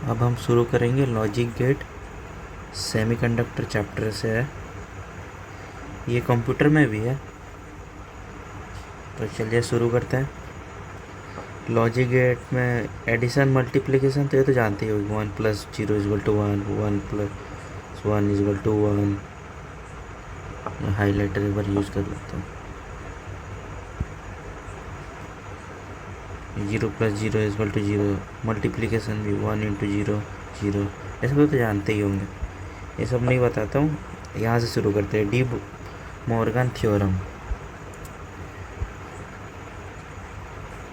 अब हम शुरू करेंगे लॉजिक गेट सेमीकंडक्टर चैप्टर से है। ये कंप्यूटर में भी है, तो चलिए शुरू करते हैं। लॉजिक गेट में एडिशन मल्टीप्लिकेशन तो ये तो जानते ही होगी, 1 + 0 = 1, 1 + 1 = 1। हाईलाइटर एक बार यूज़ कर लेता हूँ। 0 + 0 = 0। मल्टीप्लिकेशन भी 1 × 0 0। ऐसे तो जानते ही होंगे, ये सब नहीं बताता हूँ। यहाँ से शुरू करते हैं। De Morgan theorem.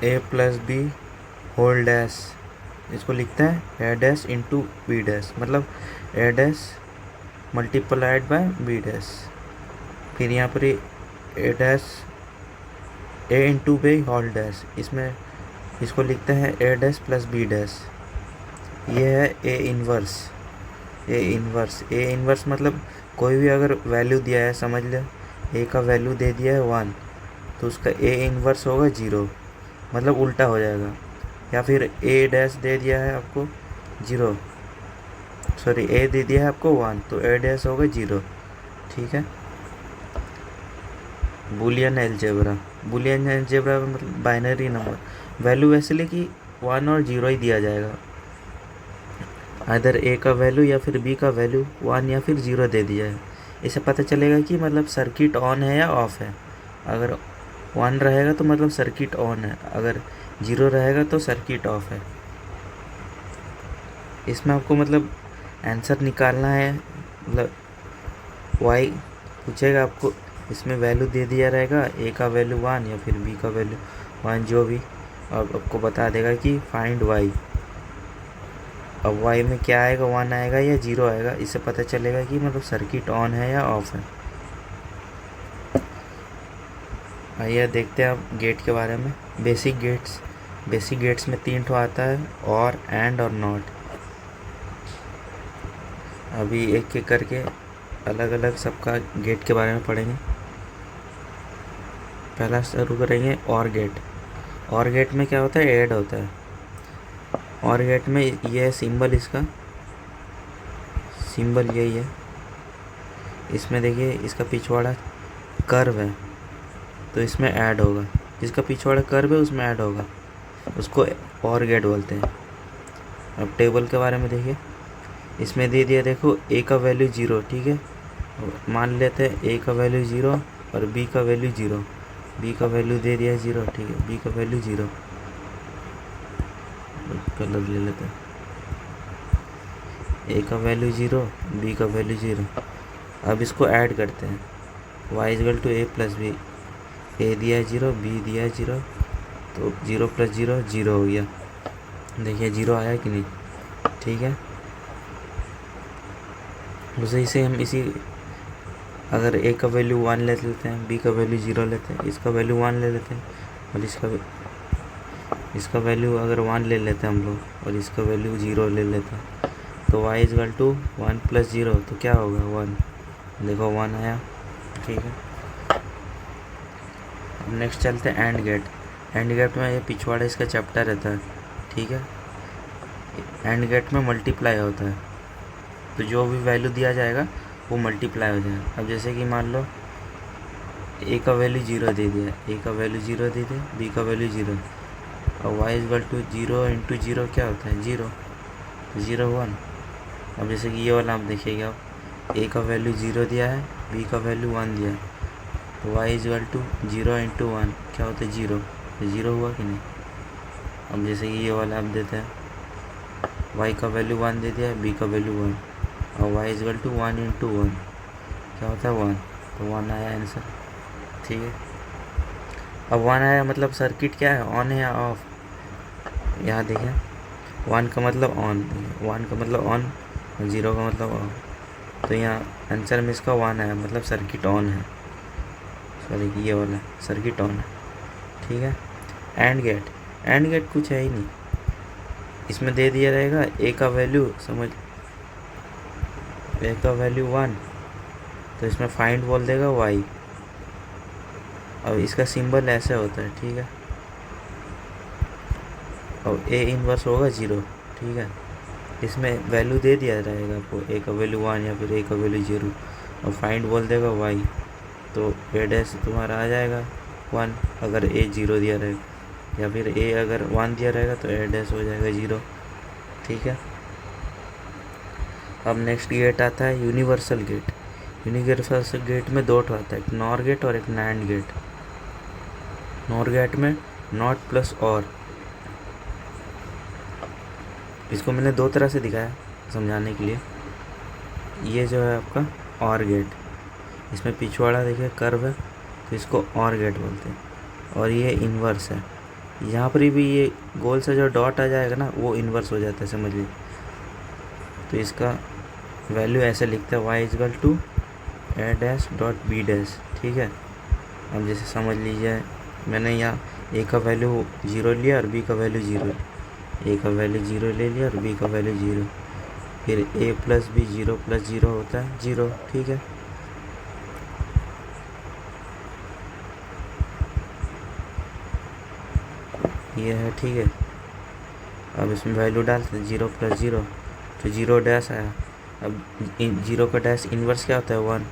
a + b whole dash, इसको लिखते हैं a dash into b dash, मतलब a dash multiplied by b dash. फिर यहाँ पर a dash a into b whole dash, इसमें इसको लिखते हैं a डैश + b डैश। ये है a इन्वर्स। a इन्वर्स मतलब कोई भी अगर वैल्यू दिया है, समझ ले a का वैल्यू दे दिया है 1, तो उसका a इन्वर्स होगा 0, मतलब उल्टा हो जाएगा। या फिर a डैश दे दिया है आपको 0, सॉरी a दे दिया है आपको 1, तो a डैश होगा 0। ठीक है। बुलियन एलजेब्रा मतलब बाइनरी नंबर, वैल्यू वैसे ले कि 1 और 0 ही दिया जाएगा। इधर a का वैल्यू या फिर b का वैल्यू 1 या फिर 0 दे दिया है। इससे पता चलेगा कि मतलब सर्किट ऑन है या ऑफ है। अगर 1 रहेगा तो मतलब सर्किट ऑन है, अगर 0 रहेगा तो सर्किट ऑफ है। इसमें आपको मतलब आंसर निकालना है, मतलब y पूछेगा आपको, इसमें वैल्यू दे दिया रहेगा, a का वैल्यू 1 या फिर b का वैल्यू 1, जो भी, और आपको बता देगा कि फाइंड y। अब y में क्या आएगा, 1 आएगा या 0 आएगा, इससे पता चलेगा कि मतलब सर्किट ऑन है या ऑफ है। आइए देखते हैं अब गेट के बारे में। बेसिक गेट्स में 3 ठो आता है, और एंड और नॉट। अभी एक एक करके अलग अलग सबका गेट के बारे में पढ़ेंगे। पहला शुरू करेंगे और गेट। और गेट में क्या होता है, ऐड होता है। और गेट में ये सिंबल, इसका सिंबल यही है। इसमें देखिए इसका पिछवाड़ा कर्व है, तो इसमें ऐड होगा। जिसका पिछवाड़ा कर्व है उसमें ऐड होगा, उसको और गेट बोलते हैं। अब टेबल के बारे में देखिए, इसमें दे दिया, देखो a का वैल्यू 0, ठीक है। मान लेते हैं a का वैल्यू 0 और b का वैल्यू 0। b का वैल्यू दे दिया 0, ठीक है, b का वैल्यू 0। कलर ले लेते हैं। a का वैल्यू 0, b का वैल्यू 0। अब इसको ऐड करते हैं, y = a + b। a दिया है 0, b दिया है 0, तो 0 + 0 0 हो गया। देखिए 0 आया कि नहीं, ठीक है। उसे इसे हम इसी, अगर a का वैल्यू 1 ले लेते हैं, b का वैल्यू 0 लेते हैं, इसका वैल्यू 1 ले लेते हैं, और इसका वैल्यू अगर 1 ले लेते हैं हम लोग, और इसका वैल्यू 0 ले लेते हैं, तो y = 1 + 0, तो क्या होगा 1। देखो 1 आया, ठीक है। अब नेक्स्ट चलते हैं एंड गेट। एंड गेट में ये पिछवाड़ा इसका चैप्टर रहता है, ठीक है। एंड गेट में मल्टीप्लाई होता है, तो जो भी वैल्यू दिया जाएगा वो मल्टीप्लाई हो जाएगा। अब जैसे कि मान लो a का वैल्यू 0 दे दिया, a का वैल्यू 0 दे दिया, b का वैल्यू 0, और y = 0 × 0 क्या होता है 0, 0 1। अब जैसे कि ये वाला आप देखिएगा, आप a का वैल्यू 0 दिया है, b का वैल्यू 1 दिया है, तो y = 0 × 1 क्या होता है 0, तो 0 हुआ कि नहीं। अब जैसे कि ये वाला आप देते हैं, y का वैल्यू 1 दे दिया, b का वैल्यू 1, और y = 1 × 1 क्या होता है 1, तो 1 आया आंसर, ठीक है। अब 1 आया मतलब सर्किट क्या है, ऑन है या ऑफ। यहाँ देखिए 1 का मतलब ऑन, 1 का मतलब ऑन, और 0 का मतलब ऑफ, तो यहाँ आंसर में इसका 1 आया, मतलब सर्किट ऑन है। सॉरी, ये वाला सर्किट ऑन है, ठीक है। एंड गेट कुछ है ही नहीं, इसमें दे दिया रहेगा a का वैल्यू, समझ, a का वैल्यू 1, तो इसमें फाइंड बोल देगा y। अब इसका सिंबल ऐसे होता है, ठीक है। और a इन्वर्स होगा 0, ठीक है। इसमें वैल्यू दे दिया रहेगा आपको, ए का वैल्यू 1 या फिर ए का वैल्यू 0, और फाइंड बोल देगा वाई, तो ए डैश तुम्हारा आ जाएगा 1 अगर ए 0 दिया रहेगा, या फिर ए अगर 1 दिया रहेगा तो ए डैश हो जाएगा 0। ठीक है। अब नेक्स्ट गेट आता है यूनिवर्सल गेट। यूनिवर्सल गेट में दो आता है, एक नॉर गेट और एक नैंड गेट। नॉर गेट में नॉट प्लस और, इसको मैंने दो तरह से दिखाया समझाने के लिए। ये जो है आपका और गेट, इसमें पिछवाड़ा देखिए कर्व है तो इसको और गेट बोलते हैं, और ये इन्वर्स है। यहाँ पर भी ये गोल से जो डॉट आ जाएगा ना वो इन्वर्स हो जाता है, समझ लीजिए। तो इसका वैल्यू ऐसे लिखते हैं y is equal to A dash dot B dash. ठीक है। अब जैसे समझ लीजिए मैंने यहाँ ए का वैल्यू 0 लिया और बी का वैल्यू 0, ए का वैल्यू 0 ले लिया और बी का वैल्यू 0, फिर ए प्लस बी 0 प्लस 0 होता है 0। ठीक है। ये है। ठीक है। अब इसमें वैल्यू डालते हैं 0 प्लस 0 तो 0 डैश आया। अब 0 का डैश इन्वर्स क्या होता है 1,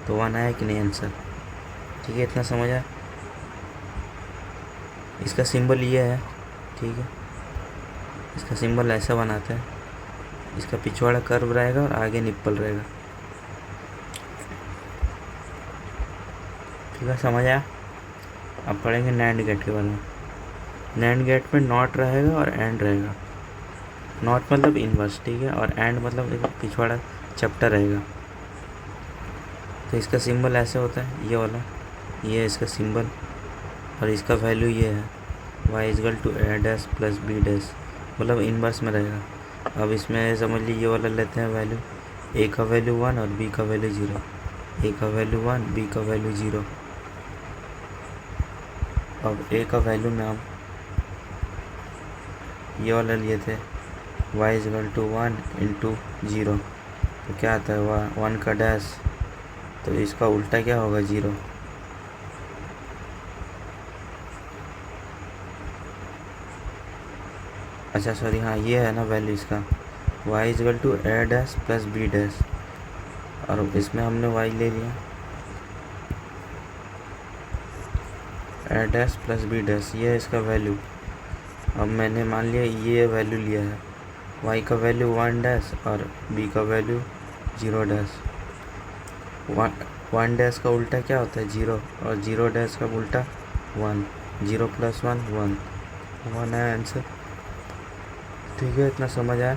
तो 1 आया कि नहीं आंसर। ठीक है, इतना समझ आया। इसका सिंबल ये है। ठीक है। इसका सिंबल ऐसा बनाते हैं, इसका पिछवाड़ा कर्व रहेगा और आगे निप्पल रहेगा। ठीक है, समझ आया। अब पढ़ेंगे नैंड गेट के बारे में। नैंड गेट में नॉट रहेगा और एंड रहेगा। नॉट मतलब इन्वर्स, ठीक है, और एंड मतलब एक पिछवाड़ा चैप्टर रहेगा। तो इसका सिंबल ऐसे होता है, ये वाला, ये है इसका सिंबल, और इसका वैल्यू ये है y is equal to A dash plus B dash, मतलब इन्वर्स में रहेगा। अब इसमें समझ लीजिए ये वाला लेते हैं वैल्यू, ए का वैल्यू 1 और बी का वैल्यू 0, ए का वैल्यू 1 बी का वैल्यू 0। अब ए का वैल्यू नाम ये वाला लिए थे y इजकल टू 1 इंटू 0, तो क्या आता है 1 का डैश, तो इसका उल्टा क्या होगा 0। अच्छा सॉरी, हाँ ये है ना वैल्यू इसका, y is equal to A dash plus B dash, और इसमें हमने y ले लिया A dash plus B dash, ये है इसका वैल्यू। अब मैंने मान लिया ये वैल्यू लिया है, y का वैल्यू 1 डैश और b का वैल्यू 0 डैश। 1 डैश का उल्टा क्या होता है 0, और 0 डैश का उल्टा 1, 0 प्लस 1 1 है आंसर। ठीक है, इतना समझ आया।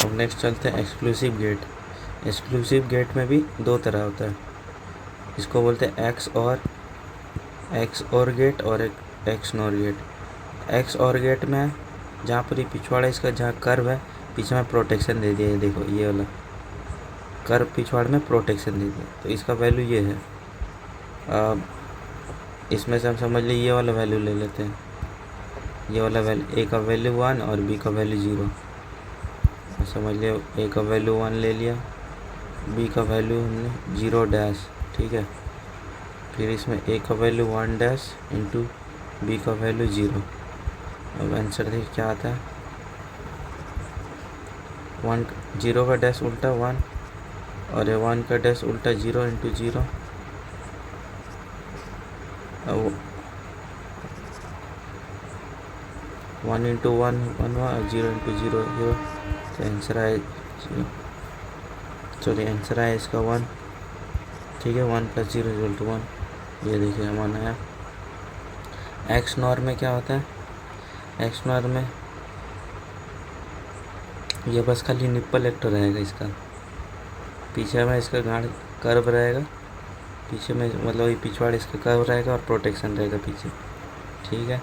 अब नेक्स्ट चलते हैं एक्सक्लूसिव गेट। एक्सक्लूसिव गेट में भी दो तरह होता है, इसको बोलते हैं एक्स और गेट और एक एक्स नॉर गेट। एक्स और गेट में जहाँ पर ये पिछवाड़ा इसका जहाँ कर्व है पीछे में प्रोटेक्शन दे दिया है, देखो ये वाला कर्व पिछवाड़ में प्रोटेक्शन दे दिया, तो इसका वैल्यू ये है। अब इसमें से हम समझ लीजिए ये वाला वैल्यू ले लेते हैं, ये वाला वैल्यू ए का वैल्यू 1 और बी का वैल्यू 0, समझ लिया। ए का वैल्यू 1 ले लिया, बी का वैल्यू हमने 0 डैश। ठीक है। फिर इसमें ए का वैल्यू 1 डैश इंटू बी का वैल्यू 0। अब आंसर देखिए क्या आता है, 0 का डैश उल्टा 1 और 1 का डैश उल्टा 0 इंटू 0। अब 1 इंटू 1 1 और 0 इंटू 0 0, तो आंसर आए 0, सॉरी आंसर आया इसका 1। ठीक है, 1 प्लस 0 इक्वल टू 1, ये देखिए हमारा आया। एक्स नॉर में क्या होता है, एक्स नॉर में ये बस खाली निप्पल एक तो रहेगा इसका, पीछे में इसका गाढ़ कर्व रहेगा, पीछे में मतलब ये पिछवाड़ इसका कर्व रहेगा और प्रोटेक्शन रहेगा पीछे। ठीक है।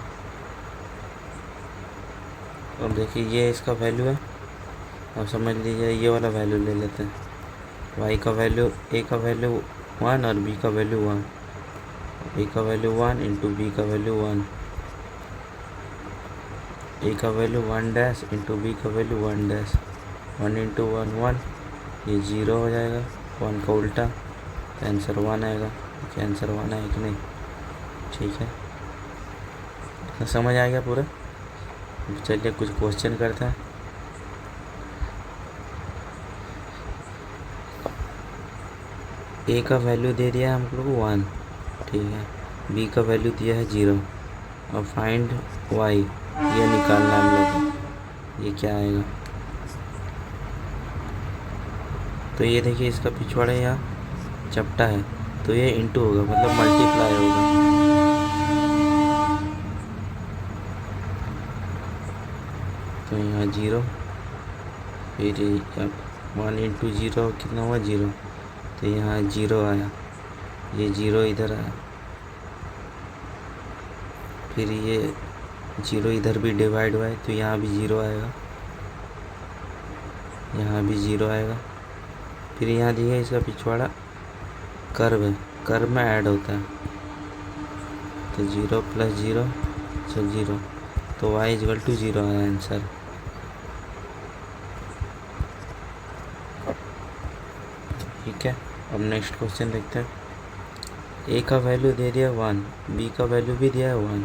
अब देखिए ये इसका वैल्यू है, अब समझ लीजिए ये वाला वैल्यू ले लेते हैं, y का वैल्यू ए का वैल्यू 1 और b का वैल्यू 1, ए का वैल्यू 1 इंटू बी का वैल्यू 1, ए का वैल्यू 1 डैश इंटू बी का वैल्यू 1 डैश, 1 इंटू 1 1, ये 0 हो जाएगा, 1 का उल्टा, तो आंसर 1 आएगा। देखिए आंसर 1 आया कि नहीं। ठीक है। तो समझ आ गया पूरा। चलिए कुछ क्वेश्चन करते हैं। ए का वैल्यू दे दिया है हम लोग को 1, ठीक है। बी का वैल्यू दिया है 0 और फाइंड वाई, ये निकालना है हम लोग को। ये क्या आएगा? तो ये देखिए इसका पिछवाड़ा यहाँ चपटा है, तो ये इंटू होगा, मतलब मल्टीप्लाई होगा। तो यहाँ 0, फिर 1 इंटू 0 कितना हुआ? 0। तो यहाँ 0 आया, ये 0 इधर आया, फिर ये 0 इधर भी डिवाइड हुआ है, तो यहाँ भी 0 आएगा, यहाँ भी 0 आएगा। फिर यहाँ देखिए इसका पिछवाड़ा कर्व है, कर्व में ऐड होता है, तो 0 प्लस 0 सब 0, तो y इक्वल टू 0 आया आंसर। ठीक है, अब नेक्स्ट क्वेश्चन देखते हैं। ए का वैल्यू दे दिया 1, बी का वैल्यू भी दिया है 1।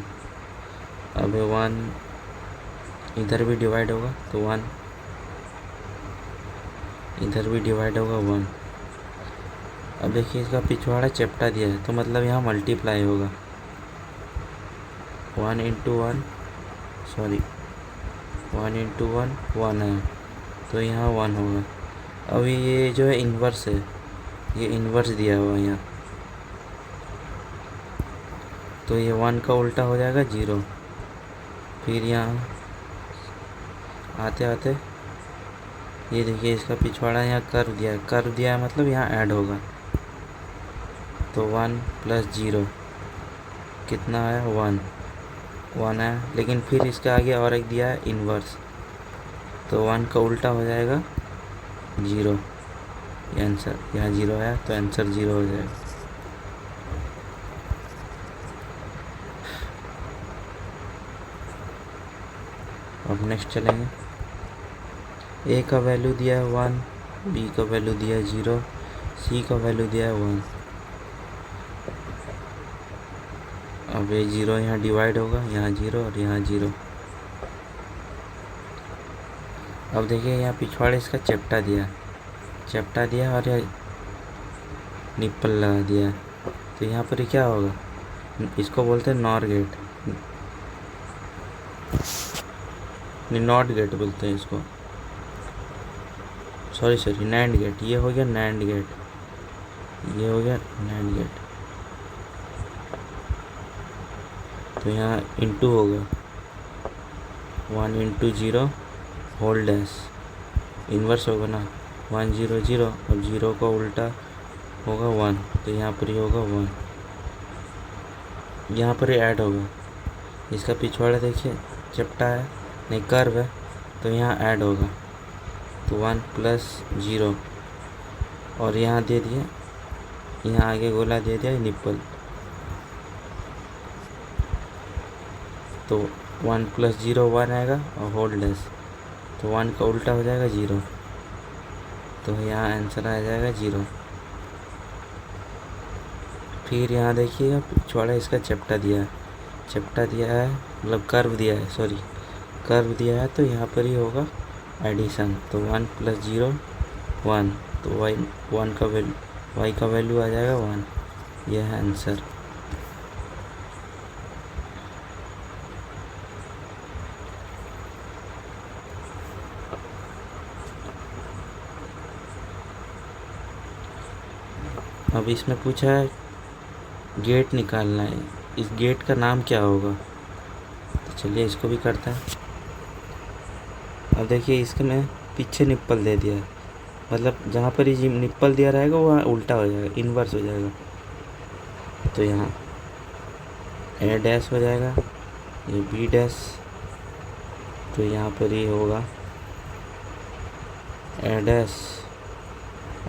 अब 1 इधर भी डिवाइड होगा, तो 1 इधर भी डिवाइड होगा 1। अब देखिए इसका पिछवाड़ा चपटा दिया है, तो मतलब यहाँ मल्टीप्लाई होगा। 1 इंटू 1 सॉरी 1 इंटू 1 1 है, तो यहाँ 1 होगा। अभी ये जो है इन्वर्स है, ये इन्वर्स दिया हुआ है यहाँ, तो ये 1 का उल्टा हो जाएगा 0। फिर यहाँ आते आते ये देखिए इसका पिछवाड़ा यहाँ कर्व दिया है, कर्व दिया है मतलब यहाँ ऐड होगा, तो 1 प्लस 0 कितना आया? 1 आया। लेकिन फिर इसके आगे और एक दिया है इन्वर्स, तो 1 का उल्टा हो जाएगा 0, ये आंसर। यहाँ 0 आया तो आंसर 0 हो जाएगा। अब नेक्स्ट चलेंगे। ए का वैल्यू दिया है 1, बी का वैल्यू दिया है 0, सी का वैल्यू दिया है 1। अब ये 0 यहाँ डिवाइड होगा, यहाँ 0 और यहाँ 0। अब देखिए यहाँ पिछवाड़े इसका चपटा दिया और यह निप्पल लगा दिया है, तो यहाँ पर क्या होगा? इसको बोलते हैं नॉर गेट, नॉट गेट बोलते हैं इसको, सॉरी नैंड गेट। ये हो गया नैंड गेट, ये हो गया नैंड गेट। तो यहाँ इंटू होगा 1 इंटू 0 होल डैश, इन्वर्स होगा ना, 1 0 0, अब 0 का उल्टा होगा 1, तो यहाँ पर ही होगा 1, यहाँ पर ही ऐड होगा। इसका पिछवाड़ा देखिए चपटा है, नहीं कर्व है, तो यहाँ ऐड होगा, तो 1 प्लस 0 और यहाँ दे दिया, यहाँ आगे गोला दे दिया निप्पल, तो 1 प्लस 0 1 आएगा और होल डैश, तो 1 का उल्टा हो जाएगा 0, तो यहाँ आंसर आ जाएगा 0। फिर यहाँ देखिएगा पिछवाड़ा इसका चपटा दिया है मतलब कर्व दिया है, कर्व दिया है, तो यहाँ पर ही होगा एडिशन, तो 1 प्लस 0 1, तो वाई का वैल्यू आ जाएगा 1, यह है आंसर। अब इसमें पूछा है गेट निकालना है, इस गेट का नाम क्या होगा? तो चलिए इसको भी करते हैं। अब देखिए इसमें पीछे निप्पल दे दिया है, मतलब जहाँ पर ये निप्पल दिया रहेगा वहाँ उल्टा हो जाएगा, इन्वर्स हो जाएगा, तो यहाँ ए डैश हो जाएगा, ये बी डैश, तो यहाँ पर ये होगा ए डैश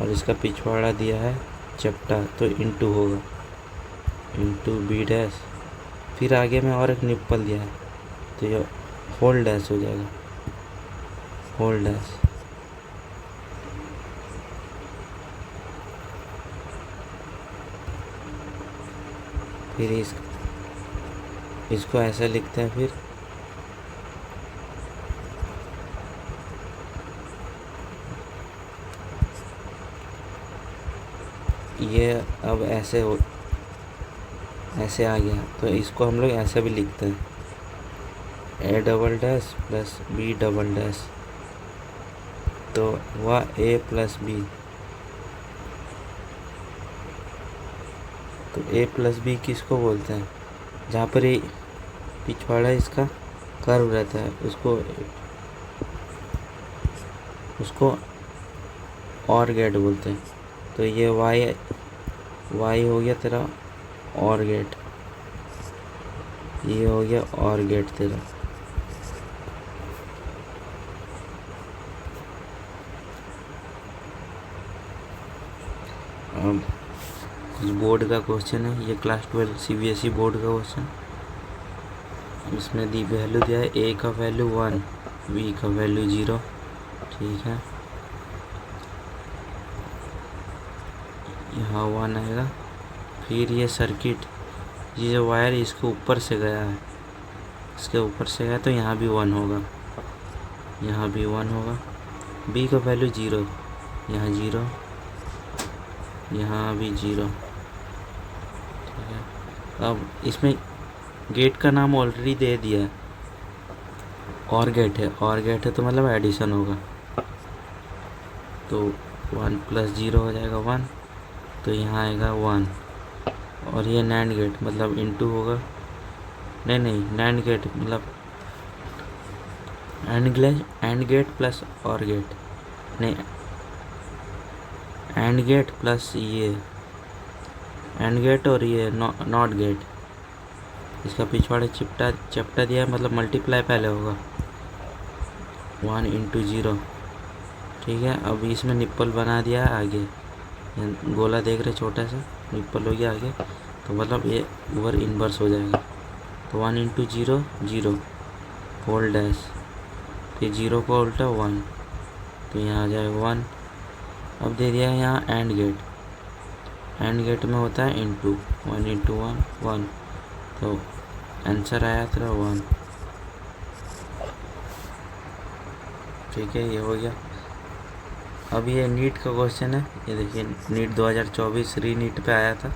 और इसका पिछवाड़ा दिया है चपटा, तो इंटू होगा, इंटू बी डैश, फिर आगे में और एक निप्पल दिया है, तो ये होल डैश हो जाएगा, होल डैश। फिर इसको ऐसे लिखते हैं फिर, ये अब ऐसे आ गया, तो इसको हम लोग ऐसे भी लिखते हैं, A double dash plus B double dash, तो हुआ ए प्लस बी। तो ए प्लस बी किसको बोलते हैं? जहाँ पर ये पिछवाड़ा इसका कर्व रहता है उसको और गेट बोलते हैं। तो ये वाई हो गया तेरा और गेट, ये हो गया और गेट तेरा। अब कुछ बोर्ड का क्वेश्चन है, ये क्लास 12 CBSE बोर्ड का क्वेश्चन। इसमें दी वैल्यू दिया है, ए का वैल्यू 1, बी का वैल्यू 0, ठीक है। यहाँ 1 आएगा। फिर ये सर्किट, ये जो वायर इसके ऊपर से गया है, इसके ऊपर से गया, तो यहाँ भी 1 होगा, यहाँ भी 1 होगा। बी का वैल्यू 0, यहाँ 0, यहाँ भी 0, ठीक है। अब इसमें गेट का नाम ऑलरेडी दे दिया है, और गेट है, तो मतलब एडिशन होगा। तो 1 + 0 हो जाएगा 1, तो यहाँ आएगा 1। और ये नैंड गेट मतलब इनटू होगा, नहीं नैंड गेट मतलब एंड गेट प्लस और गेट, नहीं एंड गेट प्लस ये एंड गेट और ये नॉट गेट। इसका पिछवाड़े चपटा दिया है, मतलब मल्टीप्लाई पहले होगा, 1 × 0, ठीक है। अब इसमें निप्पल बना दिया है आगे, गोला देख रहे छोटा सा निप्पल हो गया आगे, तो मतलब ये ओवर इन्वर्स हो जाएगा। तो 1 × 0 0 होल डैश, फिर 0 को उल्टा 1, तो यहाँ आ जाएगा 1। अब दे दिया है यहाँ एंड गेट में होता है इनटू, 1 × 1 1, तो आंसर आया तेरा 1, ठीक है। ये हो गया। अब ये नीट का क्वेश्चन है, ये देखिए नीट 2024 रीनीट पे आया था।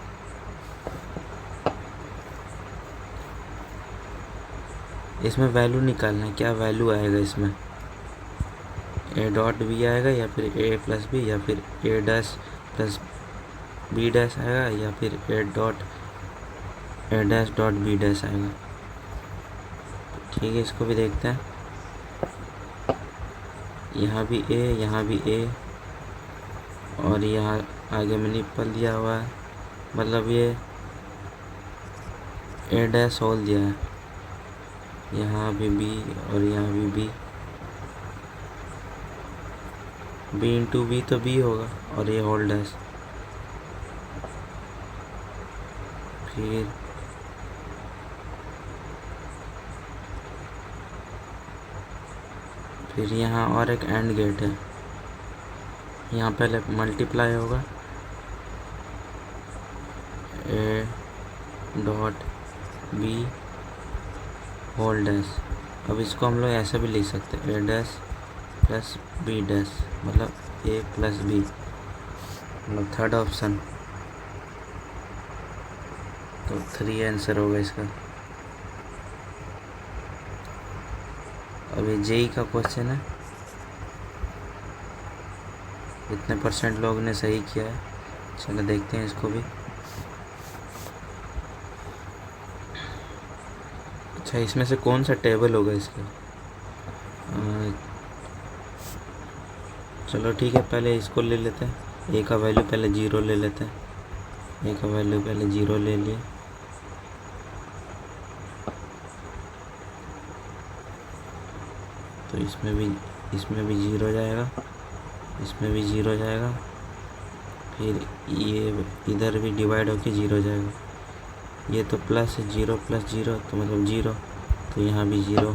इसमें वैल्यू निकालना है, क्या वैल्यू आएगा इसमें, ए डॉट बी आएगा या फिर ए प्लस बी, या फिर ए डैश प्लस बी डैश आएगा, या फिर ए डैश डॉट बी डैश आएगा, ठीक है। इसको भी देखते हैं, यहाँ भी ए और यहाँ आगे में निप्पल दिया हुआ है, मतलब ये ए डैश होल दिया है, यहाँ भी बी और यहाँ भी बी × बी, तो बी होगा, और ये होल डैश। फिर यहाँ और एक एंड गेट है, यहाँ पहले मल्टीप्लाई होगा, A dot B whole dash. अब इसको हम लोग ऐसे भी लिख सकते हैं, A dash plus B dash, मतलब ए प्लस बी, मतलब थर्ड ऑप्शन। तो 3 आंसर होगा इसका। अब ये जेई का क्वेश्चन है, इतने % लोग ने सही किया है, चलो देखते हैं इसको भी। अच्छा, इसमें से कौन सा टेबल होगा इसका, चलो ठीक है, पहले इसको ले लेते हैं। ए का वैल्यू पहले 0 ले लेते हैं, ए का वैल्यू पहले 0 ले लिए, तो इसमें भी 0 जाएगा, इसमें भी 0 जाएगा, फिर ये इधर भी डिवाइड होके 0 जाएगा। ये तो प्लस 0 + 0, तो मतलब 0, तो यहाँ भी 0।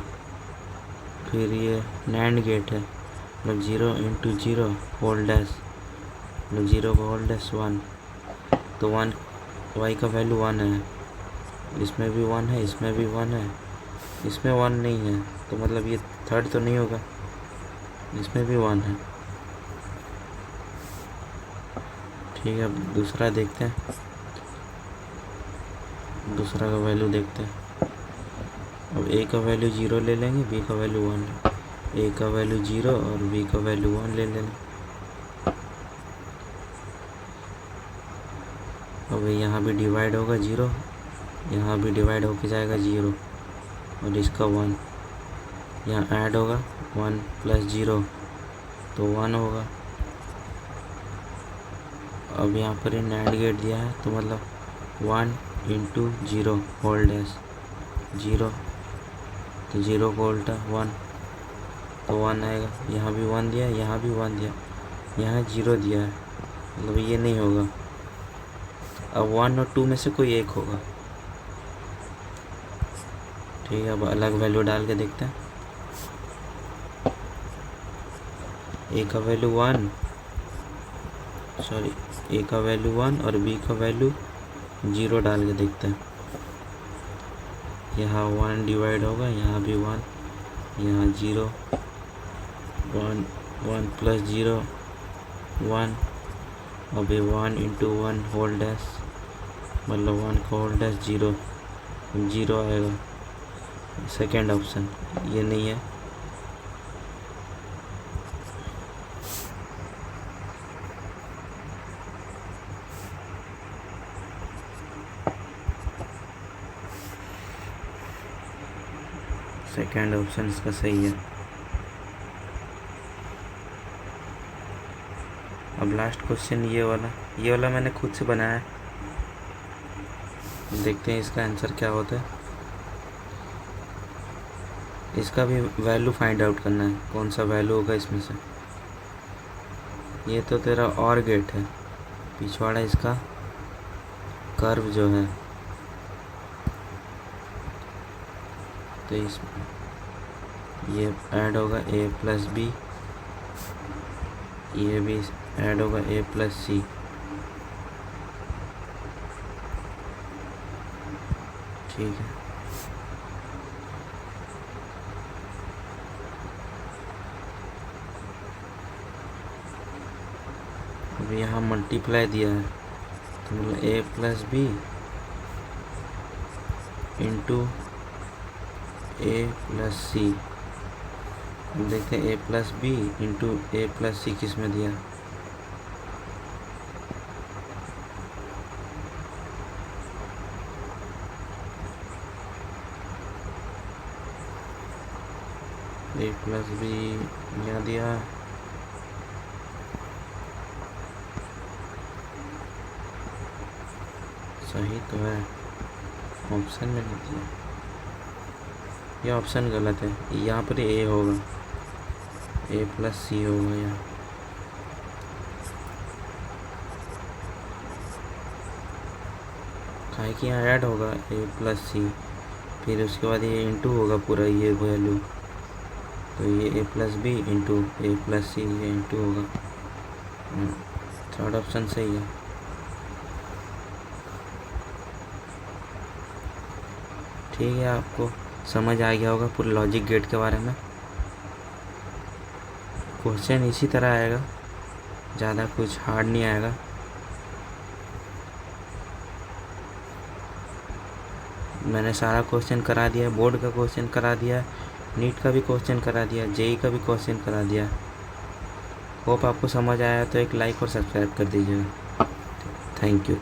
फिर ये नैंड गेट है, मतलब 0 × 0 होल डैश, मतलब 0 का होल डैश 1, तो 1 वाई का वैल्यू 1 है, इसमें भी 1 है, इसमें भी 1 है, इसमें 1 नहीं है, तो मतलब ये थर्ड तो नहीं होगा। इसमें भी 1 है। ठीक है, अब दूसरा देखते हैं, दूसरा का वैल्यू देखते हैं। अब ए का वैल्यू 0 ले लेंगे, बी का वैल्यू 1, ए का वैल्यू 0 और बी का वैल्यू 1 ले लेंगे। अब यहाँ भी डिवाइड होगा 0, यहाँ भी डिवाइड होके जाएगा 0 और इसका 1, यहाँ ऐड होगा 1 + 0 तो 1 होगा। अब यहाँ पर NAND गेट दिया है, तो मतलब 1 × 0 होल डैश 0, तो 0 को उल्टा 1 तो 1 आएगा। यहाँ भी 1 दिया है, यहाँ भी 1 दिया, यहाँ 0 दिया है, मतलब ये नहीं होगा। अब 1 और 2 में से कोई एक होगा। ठीक है, अब अलग वैल्यू डाल के देखते हैं। ए का वैल्यू 1, सॉरी, ए का वैल्यू 1 और बी का वैल्यू 0 डाल के देखते हैं। यहाँ 1 डिवाइड होगा, यहाँ भी 1, यहाँ 0, 1 1 + 0 1, अभी 1 × 1 होल डैश, मतलब 1 का होल डैश 0 आएगा। सेकेंड ऑप्शन ये नहीं है। सेकेंड ऑप्शन इसका सही है। अब लास्ट क्वेश्चन ये वाला मैंने खुद से बनाया है, देखते हैं इसका आंसर क्या होता है। इसका भी वैल्यू फाइंड आउट करना है, कौन सा वैल्यू होगा इसमें से। ये तो तेरा OR गेट है, पिछवाड़ा इसका कर्व जो है, तो इसमें ये ऐड होगा A + B, ये भी ऐड होगा A + C। ठीक है, अब यहाँ मल्टीप्लाई दिया है, तो मतलब A + B × A + C। अब देखते हैं A + B × A + C किस में दिया। A + B यहाँ दिया, सही तो है, ऑप्शन में नहीं दिया, ये ऑप्शन गलत है। यहाँ पर A होगा, A + C होगा यहाँ। काहे कि यहाँ ऐड होगा A + C, फिर उसके बाद ये इंटू होगा पूरा ये वैल्यू, तो ये A + B × A + C, ये इंटू होगा। थर्ड ऑप्शन सही है। ठीक है, आपको समझ आ गया होगा पूरे लॉजिक गेट के बारे में। क्वेश्चन इसी तरह आएगा, ज़्यादा कुछ हार्ड नहीं आएगा। मैंने सारा क्वेश्चन करा दिया है, बोर्ड का क्वेश्चन करा दिया है, नीट का भी क्वेश्चन करा दिया, JEE का भी क्वेश्चन करा दिया। होप आपको समझ आया, तो एक लाइक और सब्सक्राइब कर दीजिएगा। Thank you.